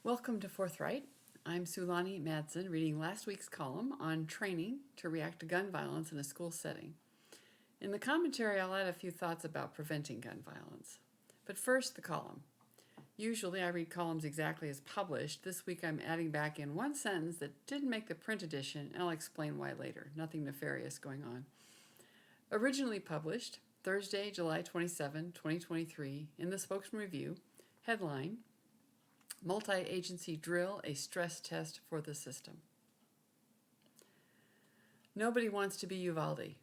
Welcome to Forthright. I'm Sulani Madsen, reading last week's column on training to react to gun violence in a school setting. In the commentary, I'll add a few thoughts about preventing gun violence. But first, the column. Usually I read columns exactly as published. This week I'm adding back in one sentence that didn't make the print edition, and I'll explain why later. Nothing nefarious going on. Originally published Thursday, July 27, 2023, in the Spokesman Review, headline, Multi-Agency Drill, a Stress Test for the System. Nobody wants to be Uvalde.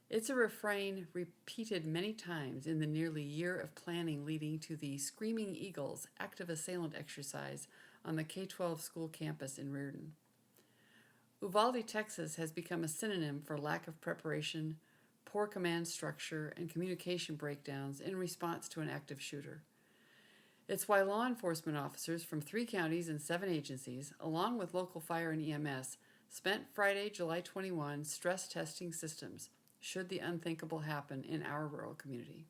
It's a refrain repeated many times in the nearly year of planning leading to the Screaming Eagles active assailant exercise on the K-12 school campus in Reardan. Uvalde, Texas has become a synonym for lack of preparation, poor command structure, and communication breakdowns in response to an active shooter. It's why law enforcement officers from 3 counties and 7 agencies, along with local fire and EMS, spent Friday, July 21, stress testing systems, should the unthinkable happen in our rural community.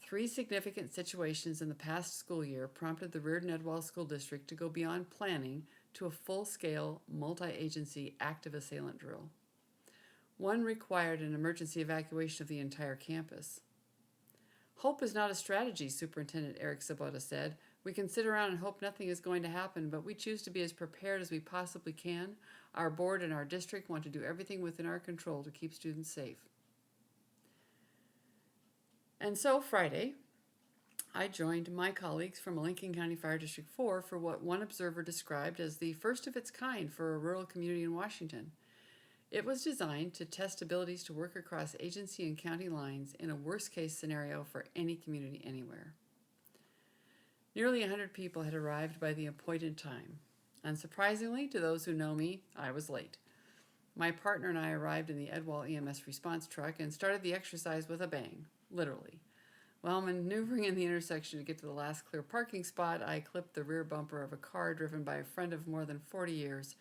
3 significant situations in the past school year prompted the Reardan-Edwall School District to go beyond planning to a full-scale, multi-agency active assailant drill. One required an emergency evacuation of the entire campus. Hope is not a strategy, Superintendent Eric Sabota said. We can sit around and hope nothing is going to happen, but we choose to be as prepared as we possibly can. Our board and our district want to do everything within our control to keep students safe. And so Friday, I joined my colleagues from Lincoln County Fire District 4 for what one observer described as the first of its kind for a rural community in Washington. It was designed to test abilities to work across agency and county lines in a worst-case scenario for any community anywhere. Nearly 100 people had arrived by the appointed time. Unsurprisingly, to those who know me, I was late. My partner and I arrived in the Edwall EMS response truck and started the exercise with a bang, literally. While maneuvering in the intersection to get to the last clear parking spot, I clipped the rear bumper of a car driven by a friend of more than 40 years.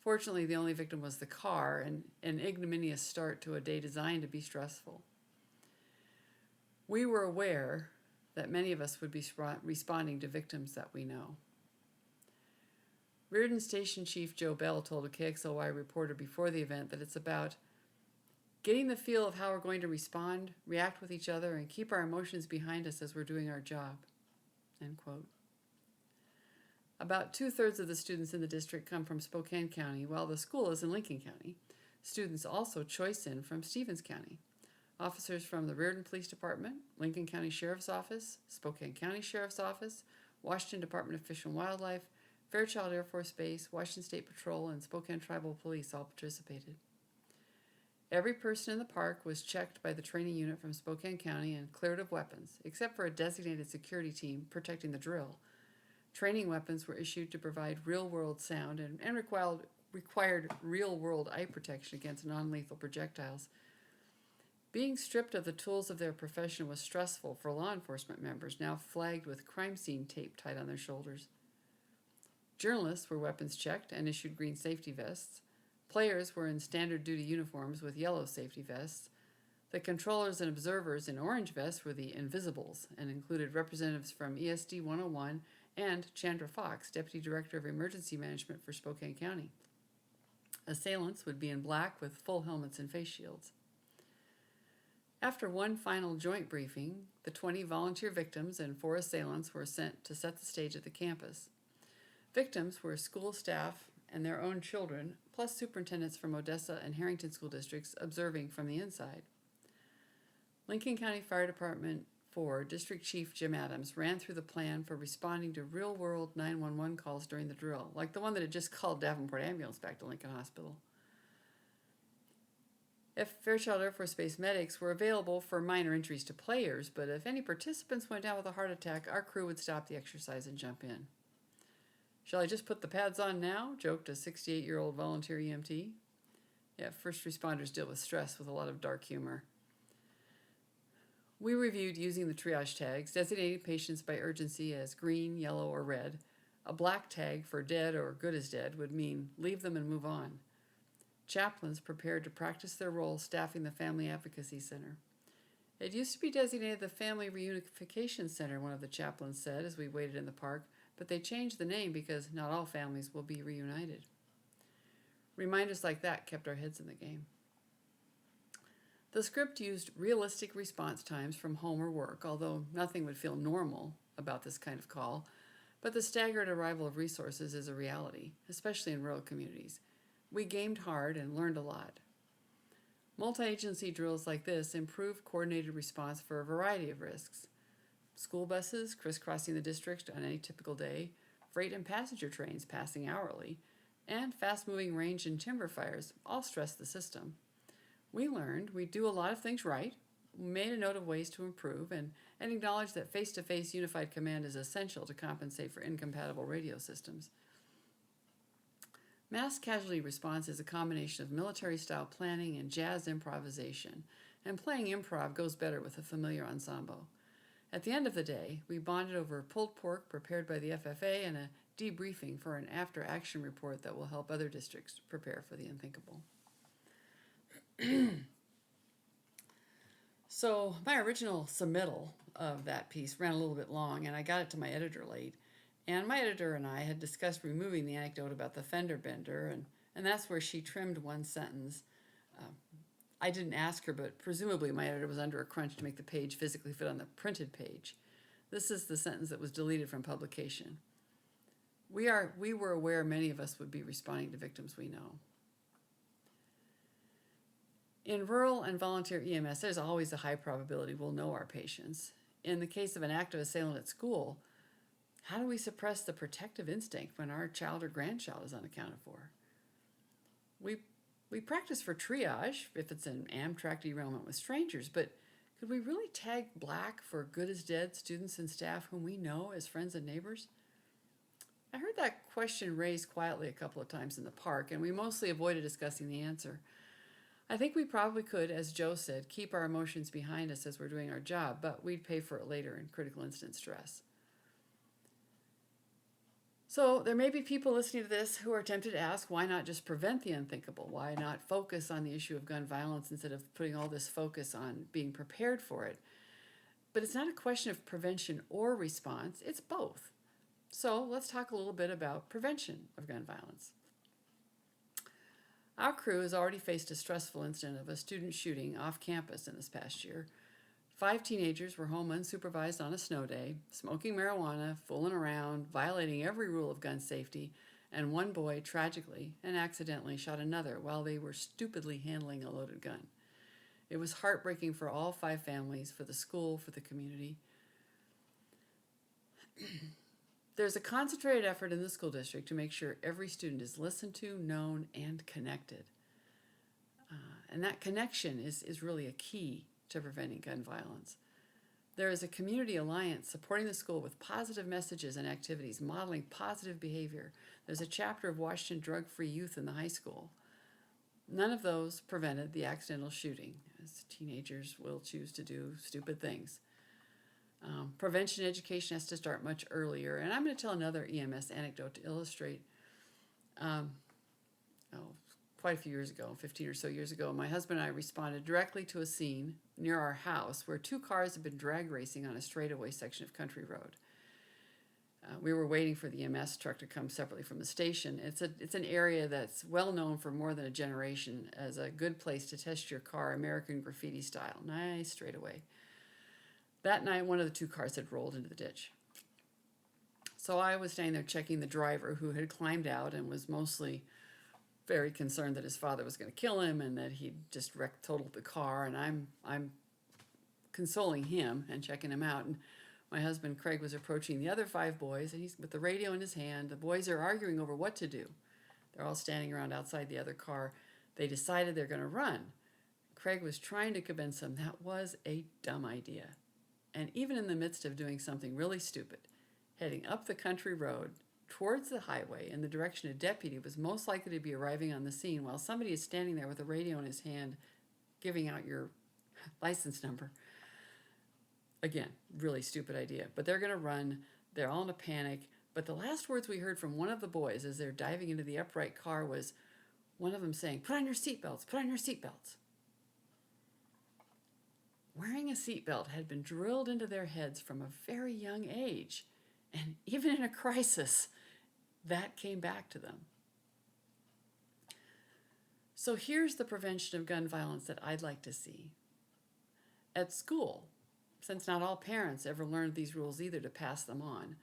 Fortunately, the only victim was the car, and an ignominious start to a day designed to be stressful. We were aware that many of us would be responding to victims that we know. Reardan Station Chief Joe Bell told a KXLY reporter before the event that it's about getting the feel of how we're going to respond, react with each other, and keep our emotions behind us as we're doing our job. End quote. About 2/3 of the students in the district come from Spokane County, while the school is in Lincoln County. Students also choice in from Stevens County. Officers from the Reardan Police Department, Lincoln County Sheriff's Office, Spokane County Sheriff's Office, Washington Department of Fish and Wildlife, Fairchild Air Force Base, Washington State Patrol, and Spokane Tribal Police all participated. Every person in the park was checked by the training unit from Spokane County and cleared of weapons, except for a designated security team protecting the drill. Training weapons were issued to provide real-world sound and required real-world eye protection against non-lethal projectiles. Being stripped of the tools of their profession was stressful for law enforcement members, now flagged with crime scene tape tied on their shoulders. Journalists were weapons checked and issued green safety vests. Players were in standard duty uniforms with yellow safety vests. The controllers and observers in orange vests were the Invisibles and included representatives from ESD 101 and Chandra Fox, Deputy Director of Emergency Management for Spokane County. Assailants would be in black with full helmets and face shields. After one final joint briefing, the 20 volunteer victims and 4 assailants were sent to set the stage at the campus. Victims were school staff and their own children, plus superintendents from Odessa and Harrington school districts observing from the inside. Lincoln County Fire Department 4 District Chief Jim Adams ran through the plan for responding to real-world 911 calls during the drill, like the one that had just called Davenport Ambulance back to Lincoln Hospital. If Fairchild Air Force Base medics were available for minor injuries to players, but if any participants went down with a heart attack, our crew would stop the exercise and jump in. Shall I just put the pads on now? Joked a 68-year-old volunteer EMT. Yeah, first responders deal with stress with a lot of dark humor. We reviewed using the triage tags, designating patients by urgency as green, yellow, or red. A black tag for dead or good as dead would mean leave them and move on. Chaplains prepared to practice their role staffing the Family Advocacy Center. It used to be designated the Family Reunification Center, one of the chaplains said as we waited in the park, but they changed the name because not all families will be reunited. Reminders like that kept our heads in the game. The script used realistic response times from home or work, although nothing would feel normal about this kind of call, but the staggered arrival of resources is a reality, especially in rural communities. We gamed hard and learned a lot. Multi-agency drills like this improve coordinated response for a variety of risks. School buses crisscrossing the district on any typical day, freight and passenger trains passing hourly, and fast-moving range and timber fires all stress the system. We learned we do a lot of things right, made a note of ways to improve, and acknowledged that face-to-face unified command is essential to compensate for incompatible radio systems. Mass casualty response is a combination of military-style planning and jazz improvisation, and playing improv goes better with a familiar ensemble. At the end of the day, we bonded over pulled pork prepared by the FFA and a debriefing for an after-action report that will help other districts prepare for the unthinkable. So my original submittal of that piece ran a little bit long, and I got it to my editor late. And my editor and I had discussed removing the anecdote about the fender bender, and that's where she trimmed one sentence. I didn't ask her, but presumably my editor was under a crunch to make the page physically fit on the printed page. This is the sentence that was deleted from publication. We were aware many of us would be responding to victims we know. In rural and volunteer EMS, there's always a high probability we'll know our patients. In the case of an active assailant at school, how do we suppress the protective instinct when our child or grandchild is unaccounted for? We practice for triage if it's an Amtrak derailment with strangers, but could we really tag black for good as dead students and staff whom we know as friends and neighbors? I heard that question raised quietly a couple of times in the park, and we mostly avoided discussing the answer. I think we probably could, as Joe said, keep our emotions behind us as we're doing our job, but we'd pay for it later in critical incident stress. So there may be people listening to this who are tempted to ask, why not just prevent the unthinkable? Why not focus on the issue of gun violence instead of putting all this focus on being prepared for it? But it's not a question of prevention or response, it's both. So let's talk a little bit about prevention of gun violence. Our crew has already faced a stressful incident of a student shooting off campus in this past year. 5 teenagers were home unsupervised on a snow day, smoking marijuana, fooling around, violating every rule of gun safety, and one boy tragically and accidentally shot another while they were stupidly handling a loaded gun. It was heartbreaking for all 5 families, for the school, for the community. There's a concentrated effort in the school district to make sure every student is listened to, known, and connected. And that connection is really a key to preventing gun violence. There is a community alliance supporting the school with positive messages and activities, modeling positive behavior. There's a chapter of Washington Drug-Free Youth in the high school. None of those prevented the accidental shooting, as teenagers will choose to do stupid things. Prevention education has to start much earlier. And I'm going to tell another EMS anecdote to illustrate. Quite a few years ago, 15 or so years ago, my husband and I responded directly to a scene near our house where 2 cars had been drag racing on a straightaway section of country road. We were waiting for the EMS truck to come separately from the station. It's an area that's well known for more than a generation as a good place to test your car, American graffiti style. Nice straightaway. That night, one of the 2 cars had rolled into the ditch. So I was standing there checking the driver, who had climbed out and was mostly very concerned that his father was going to kill him and that he'd just totaled the car. And I'm consoling him and checking him out. And my husband, Craig, was approaching the other 5 boys, and he's with the radio in his hand. The boys are arguing over what to do. They're all standing around outside the other car. They decided they're going to run. Craig was trying to convince them that was a dumb idea. And even in the midst of doing something really stupid, heading up the country road towards the highway in the direction a deputy was most likely to be arriving on the scene while somebody is standing there with a radio in his hand giving out your license number. Again, really stupid idea. But they're going to run. They're all in a panic. But the last words we heard from one of the boys as they're diving into the upright car was one of them saying, "Put on your seatbelts, put on your seatbelts." Wearing a seatbelt had been drilled into their heads from a very young age. And even in a crisis, that came back to them. So here's the prevention of gun violence that I'd like to see. At school, since not all parents ever learned these rules either to pass them on,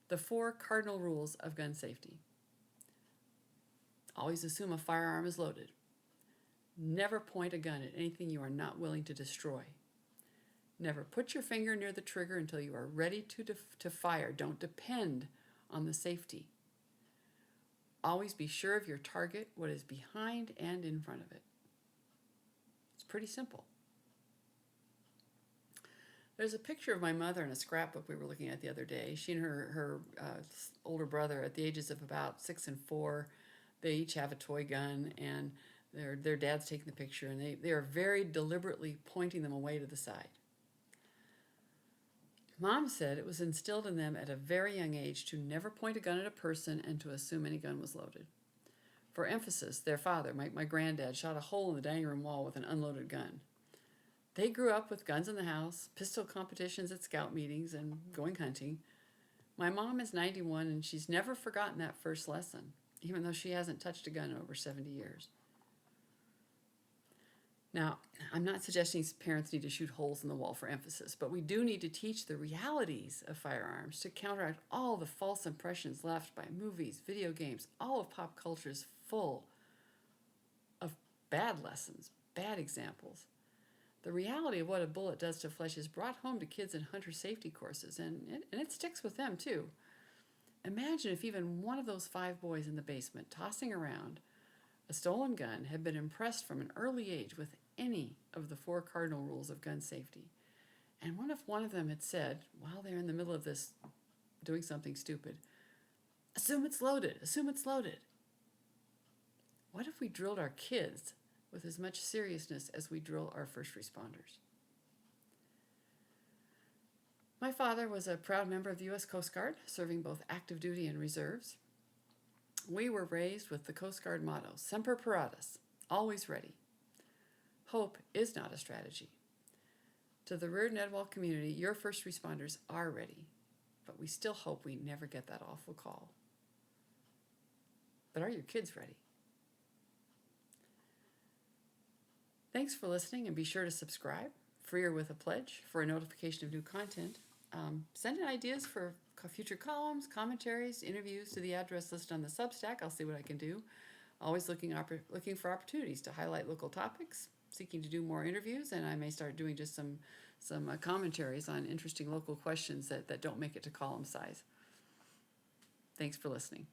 the 4 cardinal rules of gun safety. Always assume a firearm is loaded. Never point a gun at anything you are not willing to destroy. Never put your finger near the trigger until you are ready to fire. Don't depend on the safety. Always be sure of your target, what is behind and in front of it. It's pretty simple. There's a picture of my mother in a scrapbook we were looking at the other day. She and her older brother, at the ages of about 6 and 4, they each have a toy gun, and their dad's taking the picture, and they are very deliberately pointing them away to the side. Mom said it was instilled in them at a very young age to never point a gun at a person and to assume any gun was loaded. For emphasis, their father, my granddad, shot a hole in the dining room wall with an unloaded gun. They grew up with guns in the house, pistol competitions at scout meetings, and going hunting. My mom is 91, and she's never forgotten that first lesson, even though she hasn't touched a gun in over 70 years. Now, I'm not suggesting parents need to shoot holes in the wall for emphasis, but we do need to teach the realities of firearms to counteract all the false impressions left by movies, video games. All of pop culture is full of bad lessons, bad examples. The reality of what a bullet does to flesh is brought home to kids in hunter safety courses, and it sticks with them too. Imagine if even one of those 5 boys in the basement tossing around a stolen gun had been impressed from an early age with any of the 4 cardinal rules of gun safety. And what if one of them had said, while they're in the middle of this, doing something stupid, assume it's loaded, assume it's loaded. What if we drilled our kids with as much seriousness as we drill our first responders? My father was a proud member of the U.S. Coast Guard, serving both active duty and reserves. We were raised with the Coast Guard motto, Semper Paratus, always ready. Hope is not a strategy. To the Reardan community, your first responders are ready, but we still hope we never get that awful call. But are your kids ready? Thanks for listening, and be sure to subscribe, free or with a pledge, for a notification of new content. Send in ideas for future columns, commentaries, interviews to the address listed on the Substack. I'll see what I can do. Always looking for opportunities to highlight local topics, seeking to do more interviews, and I may start doing just some commentaries on interesting local questions that don't make it to column size. Thanks for listening.